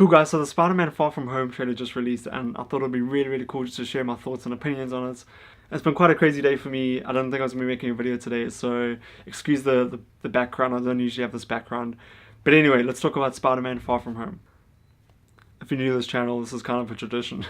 Cool guys, so the Spider-Man Far From Home trailer just released, and I thought it would be really, really cool just to share my thoughts and opinions on it. It's been quite a crazy day for me. I don't think I was going to be making a video today, so excuse the background. I don't usually have this background. But anyway, let's talk about Spider-Man Far From Home. If you're new to this channel, this is kind of a tradition.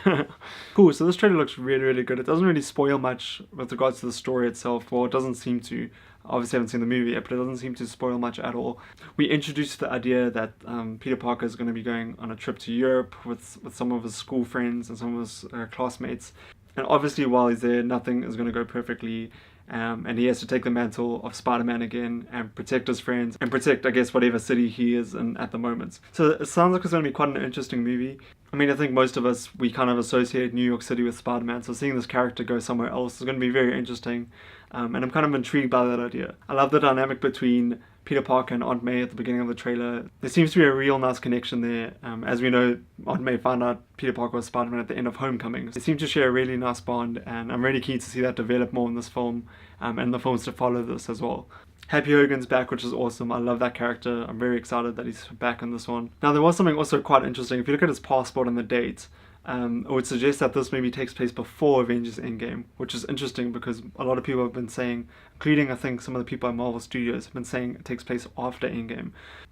Cool, so this trailer looks really, really good. It doesn't really spoil much with regards to the story itself. Well, it doesn't seem to. Obviously, I haven't seen the movie yet, but it doesn't seem to spoil much at all. We introduced the idea that Peter Parker is going to be going on a trip to Europe with some of his school friends and some of his classmates. And obviously, while he's there, nothing is going to go perfectly. And he has to take the mantle of Spider-Man again and protect his friends and protect, I guess, whatever city he is in at the moment. So it sounds like it's going to be quite an interesting movie. I mean, I think most of us, we kind of associate New York City with Spider-Man, so seeing this character go somewhere else is going to be very interesting. And I'm kind of intrigued by that idea. I love the dynamic between Peter Parker and Aunt May at the beginning of the trailer. There seems to be a real nice connection there. As we know, Aunt May found out Peter Parker was Spider-Man at the end of Homecoming. They seem to share a really nice bond, and I'm really keen to see that develop more in this film, and the films to follow this as well. Happy Hogan's back, which is awesome. I love that character. I'm very excited that he's back in this one. Now, there was something also quite interesting. If you look at his passport and the date, it would suggest that this movie takes place before Avengers Endgame, which is interesting because a lot of people have been saying, including I think some of the people at Marvel Studios, have been saying it takes place after Endgame.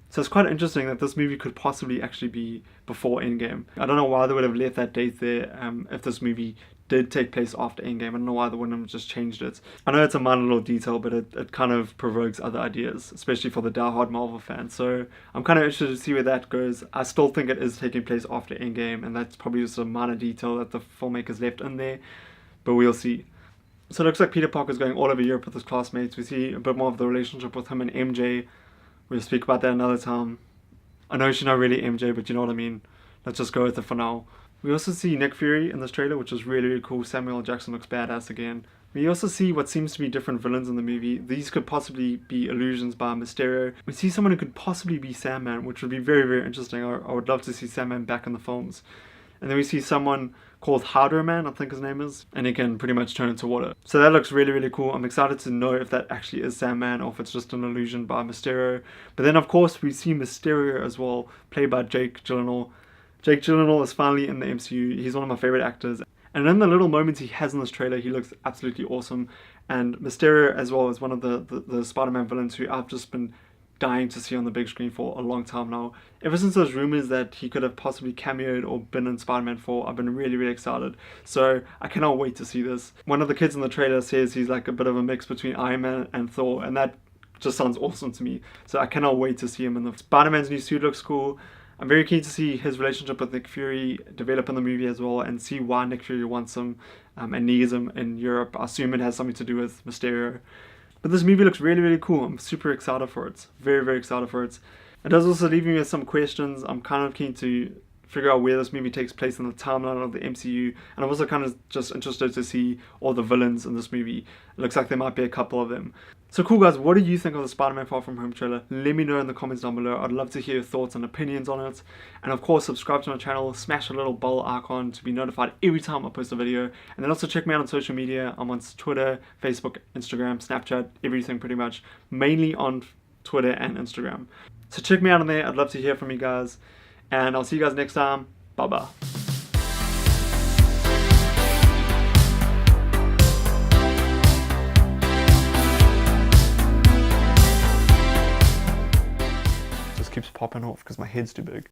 So it's quite interesting that this movie could possibly actually be before Endgame. I don't know why they would have left that date there if this movie did take place after Endgame. I don't know why they wouldn't have just changed it. I know it's a minor little detail, but it kind of provokes other ideas, especially for the diehard Marvel fans. So I'm kind of interested to see where that goes. I still think it is taking place after Endgame, and that's probably just a minor detail that the filmmakers left in there, but we'll see. So it looks like Peter Parker's going all over Europe with his classmates. We see a bit more of the relationship with him and MJ. We'll speak about that another time. I know she's not really MJ, but you know what I mean. Let's just go with it for now. We also see Nick Fury in this trailer, which is really, really cool. Samuel L. Jackson looks badass again. We also see what seems to be different villains in the movie. These could possibly be illusions by Mysterio. We see someone who could possibly be Sandman, which would be very, very interesting. I would love to see Sandman back in the films. And then we see someone called hhhhhmmmmm, I think his name is, and he can pretty much turn into water. So that looks really, really cool. I'm excited to know if that actually is Sandman or if it's just an illusion by Mysterio. But then, of course, we see Mysterio as well, played by Jake Gyllenhaal. Jake Gyllenhaal is finally in the MCU. He's one of my favorite actors. And in the little moments he has in this trailer, he looks absolutely awesome. And Mysterio as well is one of the Spider-Man villains who I've just been dying to see on the big screen for a long time now. Ever since those rumors that he could have possibly cameoed or been in Spider-Man 4, I've been really, really excited. So I cannot wait to see this. One of the kids in the trailer says he's like a bit of a mix between Iron Man and Thor, and that just sounds awesome to me. So I cannot wait to see him in the Spider-Man's new suit. Looks cool. I'm very keen to see his relationship with Nick Fury develop in the movie as well, and see why Nick Fury wants him and needs him in Europe. I assume it has something to do with Mysterio. But this movie looks really, really cool. I'm super excited for it. Very, very excited for it. It does also leave me with some questions. I'm kind of keen to figure out where this movie takes place in the timeline of the MCU. And I'm also kind of just interested to see all the villains in this movie. It looks like there might be a couple of them. So cool guys, what do you think of the Spider-Man Far From Home trailer? Let me know in the comments down below. I'd love to hear your thoughts and opinions on it. And of course, subscribe to my channel, smash the little bell icon to be notified every time I post a video. And then also check me out on social media. I'm on Twitter, Facebook, Instagram, Snapchat, everything pretty much. Mainly on Twitter and Instagram. So check me out on there. I'd love to hear from you guys. And I'll see you guys next time. Bye-bye. Keeps popping off because my head's too big.